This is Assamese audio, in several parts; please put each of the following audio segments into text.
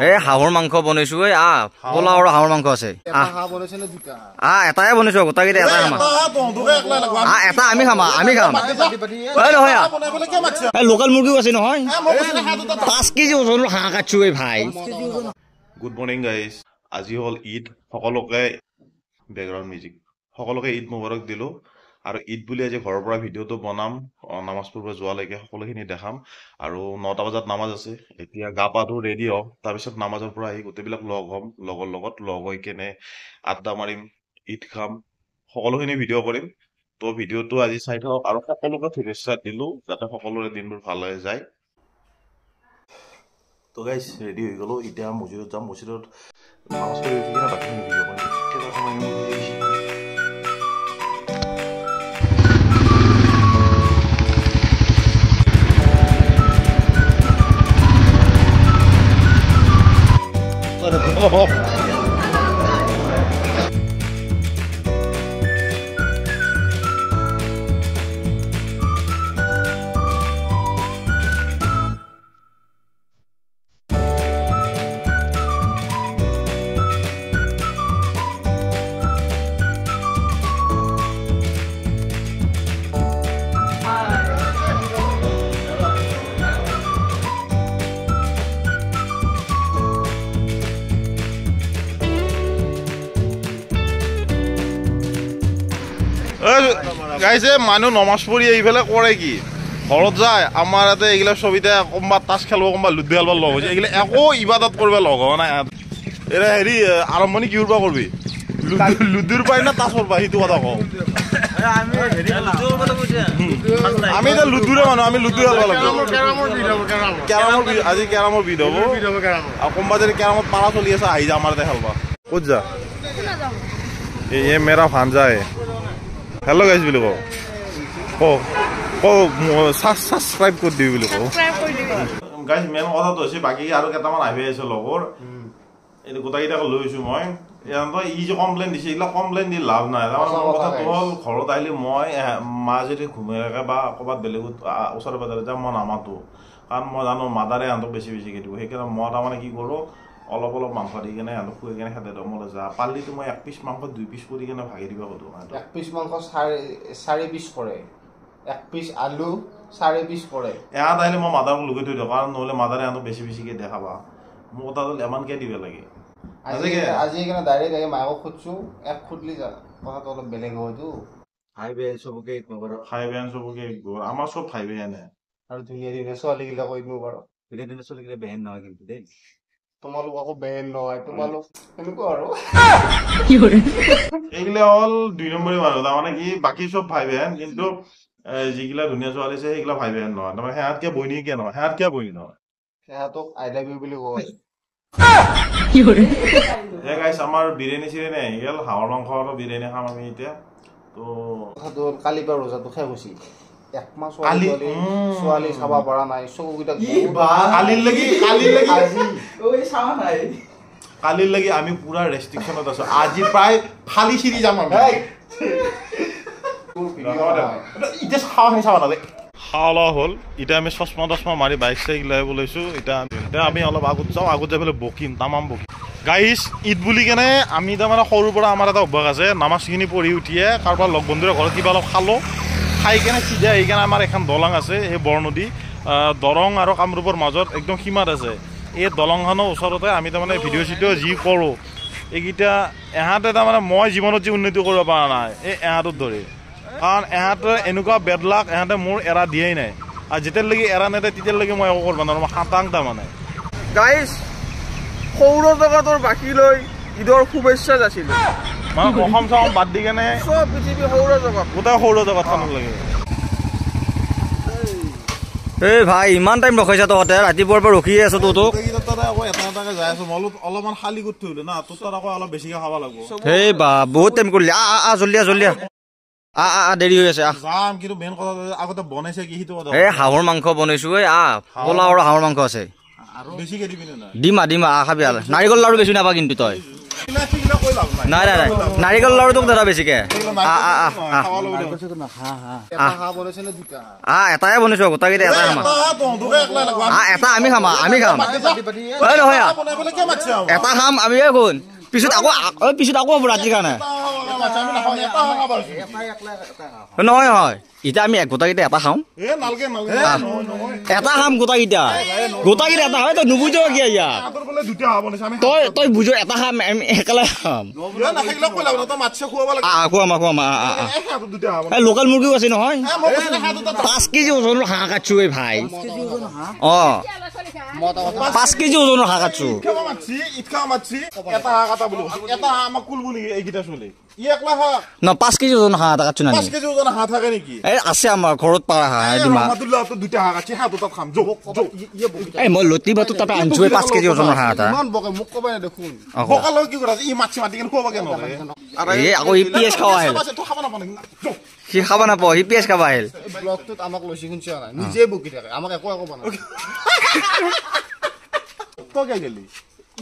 এই হাঁহৰ মাংস বনাইছো এই পোলাও আৰু হাঁহৰ মাংস আছে এটাই বনাইছো গোটাকেইটা এটাই খাম এটা আমি খাম নহয় লোকেল মুৰ্গীও আছে নহয় 5 কেজি ওজন হাঁহ কাটছো এই ভাই গুড মৰ্নিং গাইজ আজি হ'ল ঈদ সকলোকে বেকগ্ৰাউণ্ড মিউজিক সকলোকে ঈদ মুবাৰক দিলো আৰু ঈদ বুলি আজি ঘৰৰ পৰা ভিডিঅ'টো বনাম নামাজ পঢ়িব যোৱালৈকে সকলোখিনি দেখাম আৰু 9টা বজাত নামাজ আছে এতিয়া গা পা ধুই ৰেডি হম তাৰপিছত নামাজৰ পৰা আহি গোটেইবিলাক লগ হ'ম লগৰ লগত লগ হৈ কেনে আড্ডা মাৰিম ঈদ খাম সকলোখিনি ভিডিঅ' কৰিম তো ভিডিঅ'টো আজি চাই থাকক আৰু সকলোকে শুভেচ্ছা দিলো যাতে সকলোৰে দিনবোৰ ভাল হৈ যায় তো গাইজ ৰেডি হৈ গ'লো এতিয়া মছজিদত যাম মছজিদত নামাজ পঢ়ি উঠি কিনে বাকীখিনি ভিডিঅ' কৰিম গাইছে মানুহ নমাজ পঢ়ি আহি পেলাই কৰে কি ঘৰত যায় আমাৰ ইয়াতে এইগিলা ছবিতে কোনোবা তাচ খেলিব কোনোবা লুডু খেলিব লগ হৈছে এইগিলা একো ইবাদত কৰিব লগ হোৱা নাই এৰা হেৰি আৰম্ভণি কিহৰ পৰা কৰিবি লুডুৰ পাই না তাচৰ পাই সেইটো কথা কওঁ আমি এতিয়া লুডুৰে মানুহ আমি লুডু খেলিব লাগিব আজি কেৰামৰ বিধ হ'ব আৰু কোনোবা যদি কেৰামত পাৰা চলি আছে আহি যা আমাৰ ইয়াতে খেলবা ক'ত যা এই মেৰা ভাঞ্জা হে হেল্ল' গাইজ বুলি সাবস্ক্ৰাইব কৰি দিবি বুলি কওঁ গাইজ মেইন কথাটো হৈছে বাকী আৰু কেইটামান আহি আছে লগৰ এইটো গোটেইকেইটাক লৈ আহিছোঁ মই ই যে কমপ্লেইন দিছে এইবিলাক কমপ্লেইন দি লাভ নাই তাৰমানে কথাটো হ'ল ঘৰত আহিলে মই মা যদি ঘুমাই থাকে বা ক'ৰবাত বেলেগত ওচৰে পাজৰে যাম মই নামাতো কাৰণ মই জানো মাদাৰে সিহঁতক বেছি বেছিকৈ দিব সেইকাৰণে মই তাৰমানে কি কৰোঁ অলপ অলপ মাংস দি কেনে সিহঁতক খুৱাই কেনে খেদাই দিওঁ মই যা পালিতো মই 1 পিচ মাংস 2 পিচ কৰি কেনে ভাগি দিব সোধোঁ 1 পিচ মাংস 4 পিচ কৰে 1 পিচ আলু 4 পিচ কৰে এহাত আহিলে মই মাদাৰক লুকাই থৈ দিওঁ কাৰণ নহ'লে মাদাৰে সিহঁতক বেছি বেছিকৈ দেখাবা মোৰ কথাটো এমানকৈ দিব লাগে আজি সেইকাৰণে ডাইৰেক্ট আহি মাকক খুজিছোঁ এক খুদলি যা কথাটো অলপ বেলেগ হয়তো ভাই বেন চবকে আমাৰ চব ভাই বেনে আৰু ধুনীয়া ধুনীয়া ছোৱালীগিলাক কৈ দিব পাৰোঁ ধুনীয়া ধুনীয়া ছোৱালীকেইটা বেহেন নহয় কিন্তু দেই তোমালোক আকৌ বেহেন নহয় তোমালোক এনেকুৱা আৰু এইগিলা হ'ল 2 নম্বৰী মানুহ তাৰমানে কি বাকী চব ভাই বেহেন কিন্তু যিগিলা ধুনীয়া ছোৱালী আছে সেইগিলা ভাই বেহেন নহয় তাৰমানে সিহঁতকে বহিনী কিয় নহয় সিহঁতকে বহিনী নহয় সিহঁতক আই লাভ ইউ বুলি কয় গাইছ আমাৰ বিৰিয়ানী চিৰিয়ানী আহি গ'ল হাঁহৰ মাংস আৰু বিৰিয়ানী খাম আমি এতিয়া তো কথাটো হ'ল কালিৰ পৰা ৰোজাটো শেষ হৈছে একমাহ ছোৱালী চাব পৰা নাই কালিৰ লাগি আমি পুৰা ৰেষ্ট্ৰিকশ্যনত আছো আজি প্ৰায় ফালি চিৰি যাম আমি এতিয়া খাওয়া চাব নালাগে খাওয়া হ'ল এতিয়া আমি চশমা মাৰি বাইক চাইক লৈ লৈছো এতিয়া আমি অলপ আগত যাওঁ আগত যাই পেলাই বকিম তামাম বকিম গাইজ ঈদ বুলি কেনে আমি তাৰমানে সৰুৰ পৰা আমাৰ এটা অভ্যাস আছে নামাজখিনি পঢ়ি উঠিয়ে কাৰোবাৰ লগ বন্ধুৰে ঘৰত কিবা অলপ খালোঁ খাই কেনে চিধা আহি কেনে আমাৰ এখন দলং আছে সেই বৰনদী দৰং আৰু কামৰূপৰ মাজত একদম সীমাত আছে এই দলংখনৰ ওচৰতে আমি তাৰমানে ভিডিঅ' চিডিঅ' যি কৰোঁ এইকেইটা এহাঁতে তাৰমানে মই জীৱনত যি উন্নতি কৰিব পৰা নাই এই এহাঁতত ধৰি কাৰণ এহাঁতে এনেকুৱা বেদলাক এহাঁতে মোৰ এৰা দিয়াই নাই আৰু যেতিয়ালৈকে এৰা নেদে তেতিয়ালৈকে মই একো কৰিব নোৱাৰোঁ মই খাটাং তাৰমানে গাইজ সৌৰ জগতৰ বাকী লৈ ঈদৰ শুভেচ্ছা যাচিলোঁ মানে অসম চসম বাদ দি কেনে চব পৃথিৱী সৌৰ জগত গোটেই সৌৰ জগতখন লাগে এই ভাই ইমান টাইম ৰখাইছা তহঁতে ৰাতিপুৱাৰ পৰা ৰখিয়ে আছো তোক আকৌ এটা এটাকে যাই আছো মই অলপমান খালী কৰি থৈ না তোৰ তাত আকৌ অলপ বেছিকে খাব লাগিব সেই বা বহুত টাইম কৰিলি জল্দি দেৰি হৈ আছে যাম কিন্তু মেইন কথা আগতে বনাইছে কি সেইটো কথা এই হাঁহৰ মাংস বনাইছো এই পোলাও আৰু হাঁহৰ মাংস আছে বেছিকে দিবি না দিমা খাবি নাৰিকল লাৰু বেছি নাপা কিন্তু তই নাই নাই নাই নাৰিকল লাৰু তোক দাদা বেছিকে এটাই বনাইছো গোটাকেইটা এটাই খাম এটা আমি খাম নহয় এটা খাম আমি শুন পিছত আকৌ ৰাতিৰ কাৰণে নহয় নহয় এতিয়া আমি গোটাকেইটা এটা খাওঁ এটা খাম গোটাকেইটা এটা হয় তই নুবুজ কি ইয়াত তই বুজ এটা খাম আমি একেলগে খাম লোকেল মুৰ্গীও আছে নহয় 5 কেজি ওজনৰ হাঁহ কাটছো এই ভাই 5 কেজি ওজনৰ হাঁহ কাটছো ন 5 কেজি ওজনৰ হাঁহ এটা কাটছো না আছে আমাৰ ঘৰত পাৰা হাঁহ মই লতি বাটো তাতে আনছো 5 কেজি ওজনৰ হাঁহ এটা আকৌ ই পিএছ খাৱা আহিল সি খাব নাপাওঁ সি পিএছ খাব আহিল আমাক লৈছে শুনছে নিজে বকি থাকে আমাক একো বনাই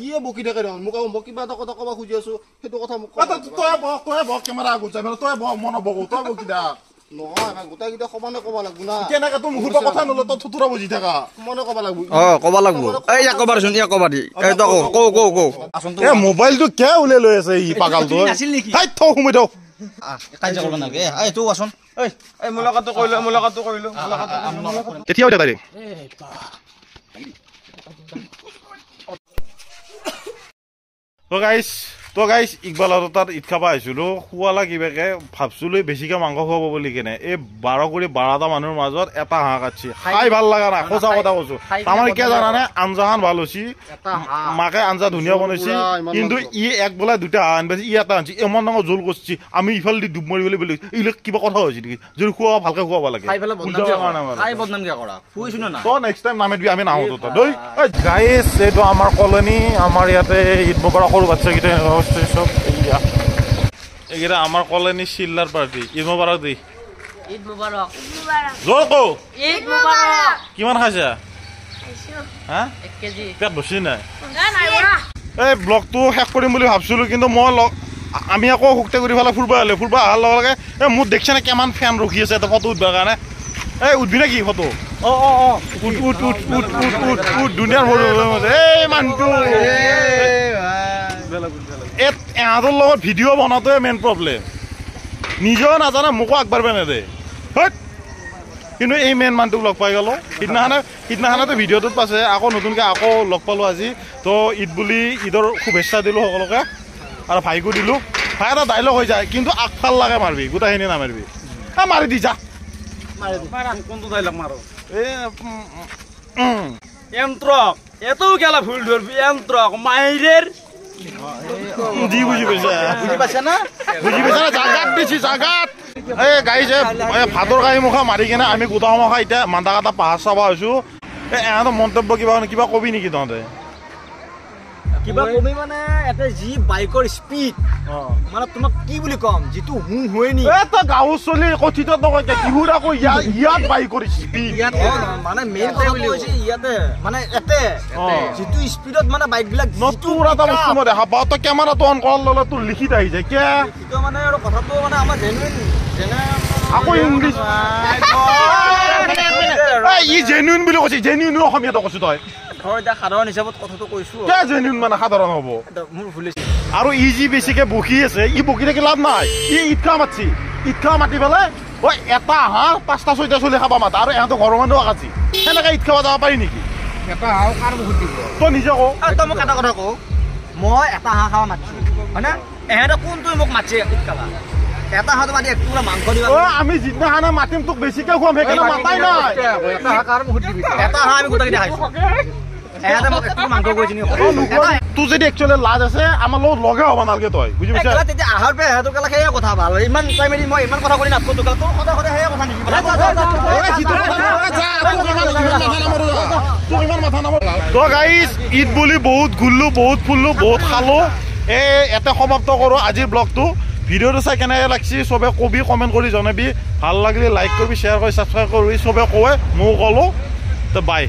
ইয়ে বকি থাকে মোক মই কিবা এটা কথা কব খুজি আছো সেইটো কথা মোক তই কেমেৰা আগত যাই তই মন বকো তই বকি দা নহয় গোটাকেইটা সমানে ক'ব লাগিব না কেনেকে তুমি মুখৰ কথা নল তই থুতুৰা বুজি থাকা মনে ক'ব লাগিব ক'ব লাগিব এই একবাৰচোন ক'বা দি এই তই কও মোবাইলটো কিয় উলাই লৈ আছে ই পাগলটো হাই থ ঘুমাই থ কাজিয়া কৰিব নালাগে এই তোক আছোন এই মুলাকাতটো কৰিলো কেতিয়া উঠা তাৰিখ তো গাইছ ইকবাল আৰু তাত ঈদ খাব আহিছিলো খুৱালা কিবাকে ভাবছিলো বেছিকে মাংস খুৱাব বুলি কেনে এই 12 মানুহৰ মাজত এটা হাঁহ কাটছি খাই ভাল লগা নাই সঁচা কথা কৈছো আমাৰ কিয় জানানে আঞ্জাখন ভাল হৈছে মাকে আঞ্জা ধুনীয়া বনাইছি কিন্তু ই এক বোলা দুটা হাঁহ আনবাইছি ই এটা আনছি ইমান ডাঙৰ জোল কৰিছি আমি ইফাল দি ডুব মাৰিবলৈ বুলি এইবিলাক কিবা কথা হৈছে নেকি যদি খুৱা ভালকে খুৱাব লাগে তো নেক্সট টাইম নামিবি আমি নাহো তো দই গাইছ এইটো আমাৰ কলনী আমাৰ ইয়াতে ঈদ মুবাৰক সৰু বাচ্চাকেইটা চব এইকেইটা আমাৰ কলনী চিল্লাৰ পাৰ্টি ঈদ মুবাৰক দি ঈদ মুবাৰক জোৰ কও ঈদ মুবাৰক কিমান খাইছা হা 1 কেজি পেট বসি নাই এই ব্লগটো শেষ কৰিম বুলি ভাবছিলো কিন্তু মই আমি আকৌ হুকতে কৰি ফালে ফুৰবা অহাৰ লগে লগে এই মোক দেখিছে নে কিমান ফেন ৰখি আছে এটা ফটো উঠবৰ কাৰণে এই উঠবি নেকি ফটো উঠ দুনিয়াৰ ফটো এই মানুহটো এহঁতৰ লগত ভিডিঅ' বনাটোৱে মেইন প্ৰব্লেম নিজেও নাজানে মোকো আগবাঢ়িব নেদে কিন্তু এই মেইন মানুহটোক লগ পাই গ'লো সিদিনাখনেতো ভিডিঅ'টোত পাইছে আকৌ নতুনকৈ আকৌ লগ পালোঁ আজি তো ঈদ বুলি ঈদৰ শুভেচ্ছা দিলোঁ সকলোকে আৰু ভাইকো দিলোঁ ভাই এটা ডাইলগ হৈ যায় কিন্তু আগফাল লাগে মাৰিবি গোটেইখিনি নামাৰিবি মাৰি দি যা কোনটো ডাইলগ মাৰো এন্ত্ৰক এতো গেলা ভুল ধৰবি এন্ত্ৰক মাইৰেৰ দি বুজি পাইছা না জাগাত দিছি জাগাত এই গাইছ ভাতৰ কাঁহী মুখা মাৰি কিনে আমি গোটা মুখা এতিয়া মান্দা কাটা পাহাৰ চাব আহিছো এহঁতৰ মন্তব্য কিবা কবি নেকি তহঁতে কিবা কবি মানে এটা যি বাইকৰ স্পীড মানে তোমাক কি বুলি কম যিটো হয় নি এটা গাঁও চলি কথিত নকয় কিহুৰ আকৌ ইয়াত বাইকৰ স্পীড মানে মেইন বুলি কৈছে ইয়াতে মানে এতে যিটো স্পীডত মানে বাইক বিলাক নতুন এটা বস্তু মই দেখা পাওঁ তই কেমেৰাটো অন কৰাৰ লগে তোৰ লিখি আহি যায় কিয় সেইটো মানে আৰু কথাটো মানে আমাৰ জেনুইন আকৌ ইংলিছ ই জেনুইন বুলি কৈছে জেনুইন অসমীয়াটো কৈছো তই সাধাৰণ হিচাপত কথাটো কৈছো জেনুইন মানে সাধাৰণ হ'ব আৰু ই যি বেছিকে বকি আছে ই বকি থাকি লাভ নাই ই ঈদখা মাতি পেলাই এটা হাঁহ 5টা 6টা চলি খাব মাতা আৰু এহঁতৰ ঘৰৰ মানুহ আকাছি সেনেকে ঈদ খাব যাব পাৰি নেকি তই নিজে কওঁ তই মোক এটা কথা কওঁ মই এটা হাঁহ খাব মাতিছো হয়নে এহেঁতে কোনটোৱে মোক মাতিছে ঈদ খাবা এটা হাঁহ মাতি এক টুকুৰা মাংস দিবা আমি যিদিনাখনে মাতিম তোক বেছিকে খুৱাম সেইকাৰণে মাতাই নাই এটা হাঁহ আমি গোটেইকেইটা খাইছো তোৰ যদি একচুৱেলি লাজ আছে আমাৰ লগত লগে হ'ব নালাগে তই বুজি পাইছা তেতিয়া আহাৰ পৰা সিহঁতৰ কালে সেয়া কথা ভাল ইমান টাইম এৰি মই ইমান কথা কৰি নাথাকো তোৰ সদায় সদায় সেয়া কথা তো গাইজ ঈদ বুলি বহুত ঘূৰিলো বহুত ফুৰিলো বহুত খালো ইয়াতে সমাপ্ত কৰোঁ আজিৰ ব্লগটো ভিডিঅ'টো চাই কেনেকৈ লাগছি চবে কবি কমেণ্ট কৰি জনাবি ভাল লাগিলে লাইক কৰিবি শ্বেয়াৰ কৰি ছাবস্ক্ৰাইব কৰিবি চবে কয় ময়ো ক'লোঁ তো বাই